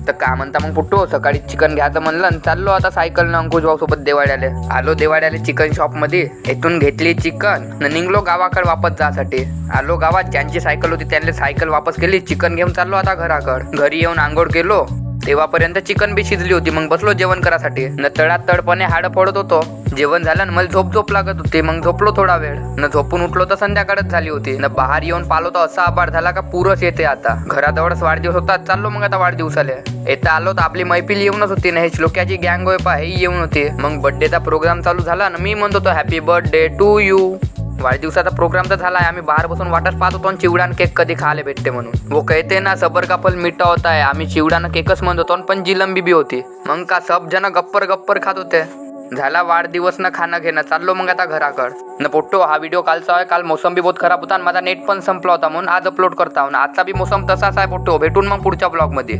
तर का म्हणता मग पुट्टो, सकाळी चिकन घ्यायचं म्हणलं आणि चाललो आता सायकलनं अंकुश भाऊ सोबत देवाड्याले. आलो देवाड्याले चिकन शॉप मध्ये, इथून घेतली चिकन न निघलो गावाकडे वापस जासाठी. आलो गावात, ज्यांची सायकल होती त्यांनी सायकल वापस केली, चिकन घेऊन चाललो आता घराकडे. घरी येऊन आंघोळ केलो, तेव्हापर्यंत चिकन बी शिजली होती. मग बसलो जेवण करासाठी. न तळात तडपणे हाड फोडत होतो. जेवण झालं मला झोप लागत होती. मग झोपलो थोडा वेळ. न झोपून उठलो तर संध्याकाळच झाली होती. न बाहेर येऊन पालो तर असा आभार झाला का पुरच येते आता. घराजवळच वाढदिवस होता, चाललो मग आता वाढदिवसाले. येता आलो तर आपली मैफिल येऊनच होती ना, हे श्लोक्याची गँग होय पा, हे येऊन होती. मग बर्थडेचा प्रोग्राम चालू झाला ना, मी म्हणत होतो हॅपी बर्थडे टू यू. वाढदिवसाचा प्रोग्राम तर झालाय, आम्ही बाहेर बसून वाटच पाहत होतो चिवडा केक कधी खायला भेटते म्हणून. वो कहते ना सबर का फल मीठा होता है. आम्ही चिवडानं केकच म्हणत होतो, पण जिलंबी बी होती. मग का सब जण गप्पर खात होते. झाला वाढदिवस ना खाणं घेणं, चाललो मग आता घराकडं. न पोट्टो, हा व्हिडिओ कालचा आहे. काल मोसम बी बहुत खराब होता आणि माझा नेट पण संपला होता, म्हणून आज अपलोड करता. आजचा बी मोसम तसाच आहे पोट्टो. भेटून मग पुढच्या ब्लॉग मध्ये.